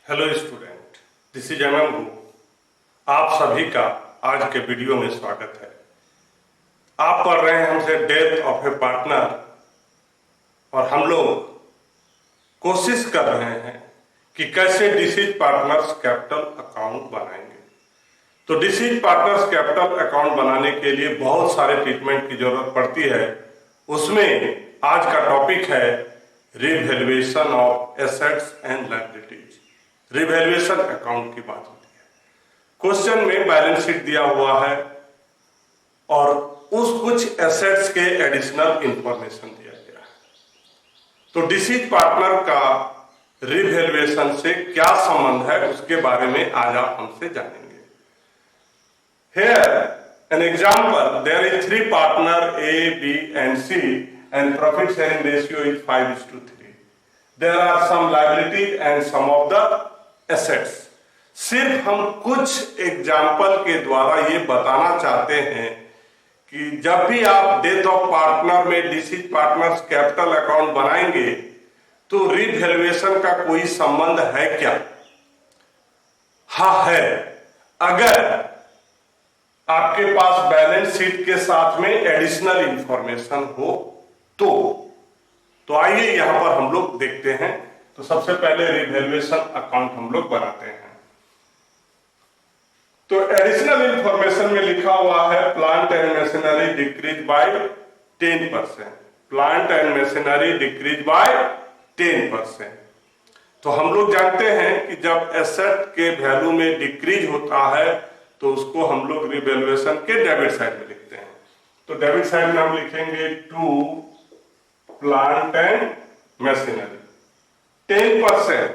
Hello student, this is MM गुरु। आप सभी का आज के वीडियो में स्वागत है। आप पढ़ रहे हैं हमसे डेथ ऑफ ए पार्टनर और हम लोग कोशिश कर रहे हैं कि कैसे डिसीज पार्टनर्स कैपिटल अकाउंट बनाएंगे। तो डिसीज पार्टनर्स कैपिटल अकाउंट बनाने के लिए बहुत सारे ट्रीटमेंट की जरूरत पड़ती है। उसमें आज का टॉपिक है revaluation of assets and liabilities. Revaluation account की बात होती है। क्वेश्चन में बैलेंस शीट दिया हुआ है और उस कुछ एसेट्स के एडिशनल इंफॉर्मेशन दिया गया है। तो डिसीज पार्टनर का रिवैल्यूएशन से क्या संबंध है उसके बारे में आज आप हमसे जानेंगे। Here an example, there is 3 partner A, B and C and profit sharing ratio is 5:3. There are some liabilities and some of the assets. सिर्फ हम कुछ एग्जाम्पल के द्वारा ये बताना चाहते हैं कि जब भी आप डेथ ऑफ पार्टनर में डिसीज पार्टनर्स कैपिटल अकाउंट बनाएंगे तो रिवैल्यूएशन का कोई संबंध है क्या? हाँ है। अगर आपके पास बैलेंस शीट के साथ में एडिशनल इंफॉर्मेशन हो तो आइए यहां पर हम लोग देखते हैं। तो सबसे पहले रिवैल्यूएशन अकाउंट हम लोग बनाते हैं। तो एडिशनल इंफॉर्मेशन में लिखा हुआ है plant and machinery decrease by 10%। Plant and machinery decrease by 10%। तो हम लोग जानते हैं कि जब एसेट के वैल्यू में डिक्रीज होता है तो उसको हम लोग रिवैल्यूएशन के डेबिट साइड में लिखते हैं। तो डेबिट साइड में हम लिखेंगे to plant and machinery 10%।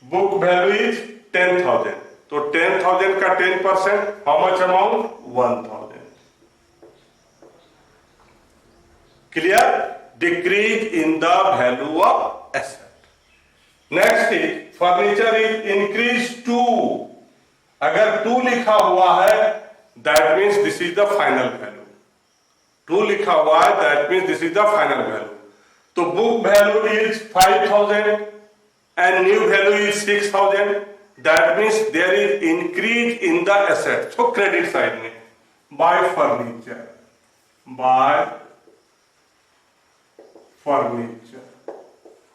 Book value is 10,000। तो 10,000 का 10% how much amount 1,000। Clear? Decrease in the value of asset. Next is furniture is increase to. अगर 2 लिखा हुआ है that means this is the final value. 2 लिखा हुआ है that means this is the final value. तो book value is 5,000 and new value is 6,000। That means there is increase in the asset. So credit side में by furniture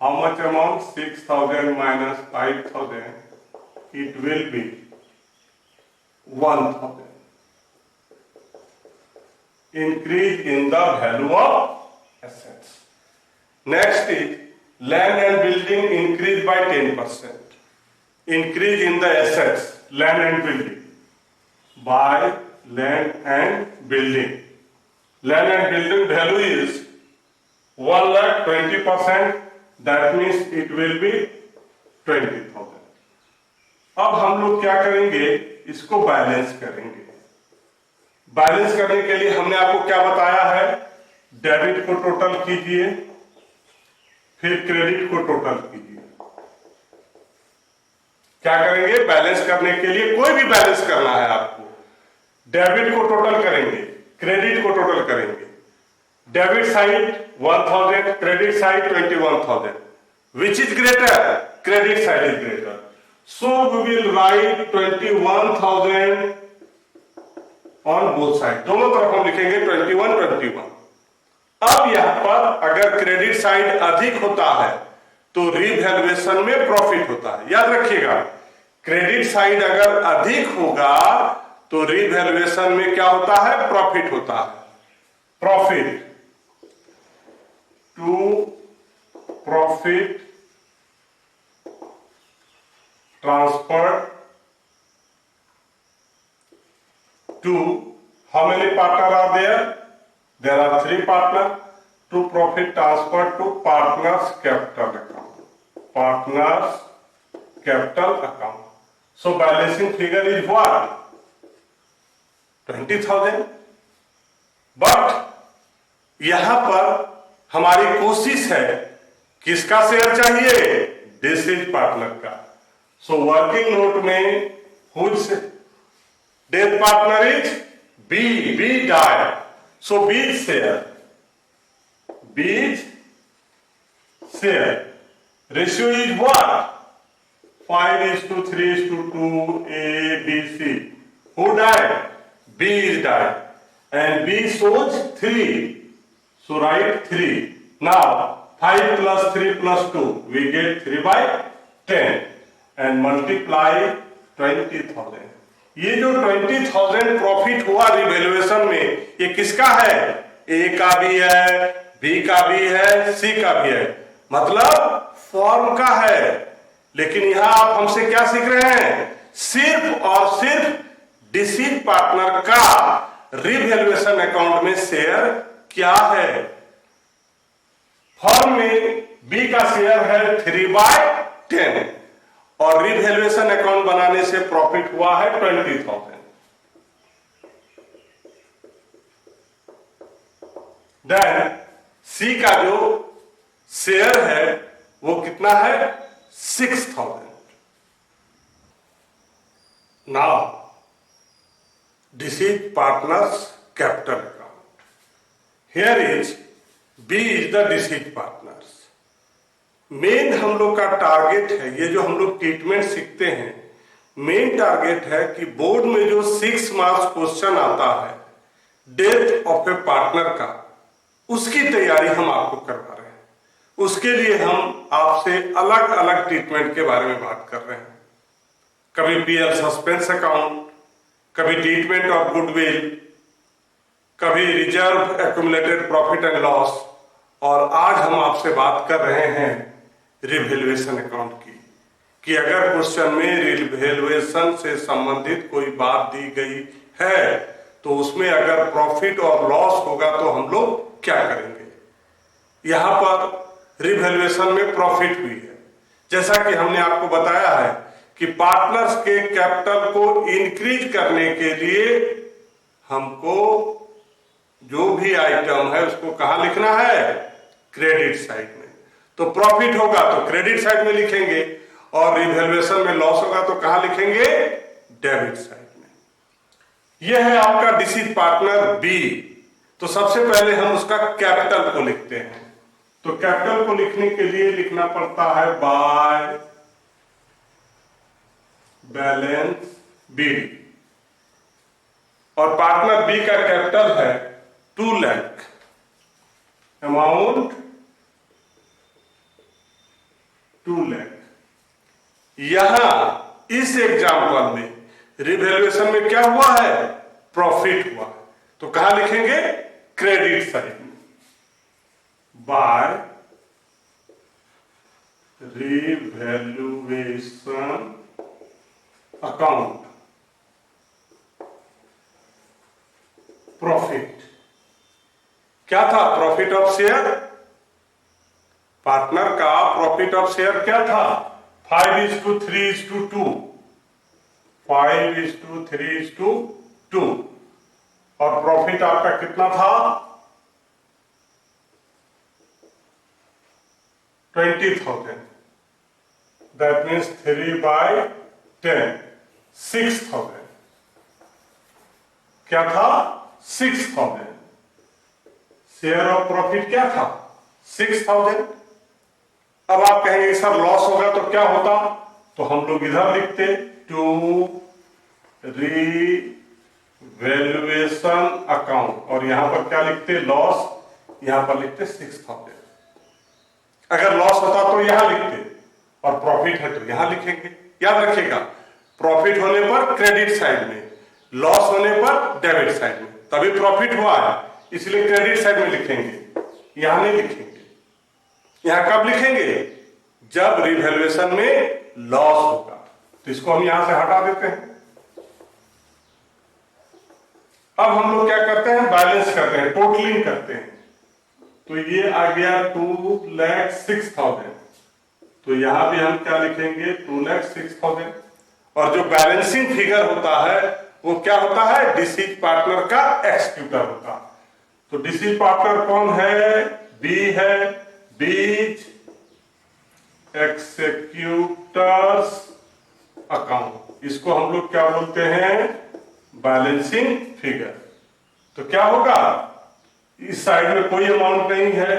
how much amount 6,000 minus 5,000 it will be 1,000. Increase in the value of assets. Next is land and building increase by 10%. Increase in the assets, land and building by land and building. Land and building value is 1,20%. That means it will be 20,000. अब हम लोग क्या करेंगे, इसको balance करेंगे। Balance करने के लिए हमने आपको क्या बताया है, डेबिट को टोटल कीजिए फिर क्रेडिट को टोटल कीजिए। क्या करेंगे, बैलेंस करने के लिए कोई भी बैलेंस करना है आपको, डेबिट को टोटल करेंगे, क्रेडिट को टोटल करेंगे। Debit side 1,000, credit side 21,000। Which is greater? Credit side is greater. So we will write 21,000 on both sides। दोनों तरफ हम लिखेंगे 21। अब यहां पर अगर क्रेडिट साइड अधिक होता है तो रिवैल्यूएशन में प्रॉफिट होता है। याद रखिएगा, क्रेडिट साइड अगर अधिक होगा तो रिवैल्यूएशन में क्या होता है, प्रॉफिट होता है। Profit to profit transferred to how many partners are there? There are 3 partners. To profit transferred to partners capital account. Partners capital account. So balancing figure is what? 20,000. But यहां पर हमारी कोशिश है किसका शेयर चाहिए, disease partner का। So working note में whose death partner is B. B died. So B's share. Ratio is what? 5:3:2 A, B, C. Who died? B is died. And B shows 3. So write 3. Now 5 plus 3 plus 2. We get 3/10. And multiply 20,000. ये जो 20,000 profit हुआ revaluation में, ये किसका है? ए का भी है, बी का भी है, सी का भी है, मतलब फॉर्म का है। लेकिन यहां आप हमसे क्या सीख रहे हैं? सिर्फ और सिर्फ डिसीज पार्टनर का रिवैल्यूएशन अकाउंट में शेयर क्या है। फॉर्म में बी का शेयर है 3/10 और रिवैल्यूएशन अकाउंट बनाने से प्रॉफिट हुआ है 20,000। देन सी का जो शेयर है वो कितना है? 6,000। Now this is partners capital account. Here is B is the deceased partners. मेन हम लोग का टारगेट है, ये जो हम लोग ट्रीटमेंट सीखते हैं, मेन टारगेट है कि बोर्ड में जो 6 मार्क्स क्वेश्चन आता है डेथ ऑफ ए पार्टनर का, उसकी तैयारी हम आपको करवा रहे हैं। उसके लिए हम आपसे अलग अलग ट्रीटमेंट के बारे में बात कर रहे हैं। कभी पीएल सस्पेंस अकाउंट, कभी ट्रीटमेंट ऑफ गुडविल, कभी reserve accumulated profit and loss, और आज हम आपसे बात कर रहे हैं रिवैल्यूएशन अकाउंट की, कि अगर क्वेश्चन में रिवैल्यूएशन से संबंधित कोई बात दी गई है तो उसमें अगर प्रॉफिट और लॉस होगा तो हम लोग क्या करेंगे। यहां पर रिवैल्यूएशन में प्रॉफिट हुई है। जैसा कि हमने आपको बताया है कि पार्टनर्स के कैपिटल को इंक्रीज करने के लिए हमको जो भी आइटम है उसको कहां लिखना है? क्रेडिट साइड में। तो प्रॉफिट होगा तो क्रेडिट साइड में लिखेंगे और रिवैल्यूएशन में लॉस होगा तो कहां लिखेंगे? डेबिट साइड में। यह है आपका डिसीज पार्टनर बी। तो सबसे पहले हम उसका कैपिटल को लिखते हैं। तो कैपिटल को लिखने के लिए लिखना पड़ता है बाय बैलेंस बी, और पार्टनर बी का कैपिटल है 2 लाख। अमाउंट 2 लाख। यहां इस एग्जाम्पल में रिवैल्यूएशन में क्या हुआ है? प्रॉफिट हुआ। तो कहां लिखेंगे? क्रेडिट साइड में। बाय रिवैल्यूएशन अकाउंट प्रॉफिट क्या था? Profit of share. पार्टनर का प्रॉफिट ऑफ शेयर क्या था? 5:3:2। 5:3:2 और प्रॉफिट आपका कितना था? 20,000। That means 3/10, 6,000। क्या था? 6,000। शेयर ऑफ प्रॉफिट क्या था? 6,000। अब आप कहेंगे सर लॉस होगा तो क्या होता? तो हम लोग इधर लिखते टू रिवैल्यूएशन अकाउंट, और यहां पर क्या लिखते? लॉस। यहां पर लिखते 6,000। अगर लॉस होता तो यहां लिखते, और प्रॉफिट है तो यहां लिखेंगे। याद रखिएगा, प्रॉफिट होने पर क्रेडिट साइड में, लॉस होने पर डेबिट साइड में। तभी प्रॉफिट हुआ है, इसलिए क्रेडिट साइड में लिखेंगे, यहां नहीं लिखेंगे। यहां कब लिखेंगे? जब रिवैल्यूएशन में लॉस होगा। तो इसको हम यहां से हटा देते हैं। अब हम लोग क्या करते हैं? बैलेंस करते हैं, टोटलिंग करते हैं। तो ये आ गया 2,06,000। तो यहां भी हम क्या लिखेंगे? 2,06,000। और जो बैलेंसिंग फिगर होता है वो क्या होता है? डिसीज पार्टनर का एक्सक्यूटर होता है। तो डिसीज पार्टनर कौन है? बी है। बीज एक्सिक्यूटर्स अकाउंट, इसको हम लोग क्या बोलते हैं? Balancing figure. तो क्या होगा? इस साइड में कोई अमाउंट नहीं है,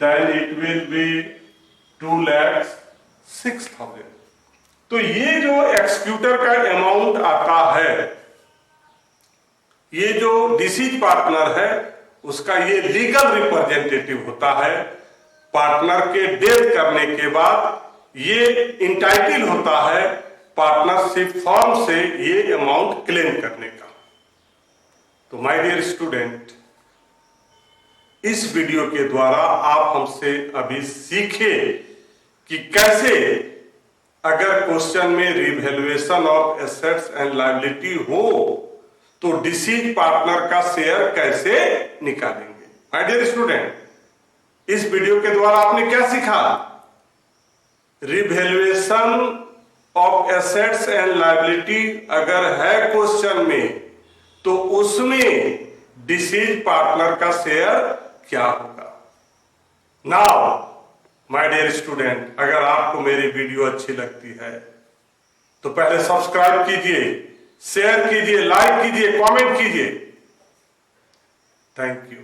देन इट विल बी 2,06,000। तो ये जो एक्सक्यूटर का अमाउंट आता है, ये जो डिसीज पार्टनर है उसका ये लीगल रिप्रेजेंटेटिव होता है। पार्टनर के डेथ करने के बाद ये इंटाइटल होता है पार्टनरशिप फॉर्म से ये अमाउंट क्लेम करने का। तो माय डियर स्टूडेंट, इस वीडियो के द्वारा आप हमसे अभी सीखे कि कैसे अगर क्वेश्चन में revaluation of assets and liability हो तो डिसीज पार्टनर का शेयर कैसे निकालेंगे। माय डियर स्टूडेंट, इस वीडियो के द्वारा आपने क्या सीखा? Revaluation of assets and liability अगर है क्वेश्चन में तो उसमें डिसीज पार्टनर का शेयर क्या होगा। नाउ माय डियर स्टूडेंट, अगर आपको मेरी वीडियो अच्छी लगती है तो पहले सब्सक्राइब कीजिए, शेयर कीजिए, लाइक कीजिए, कमेंट कीजिए। Thank you.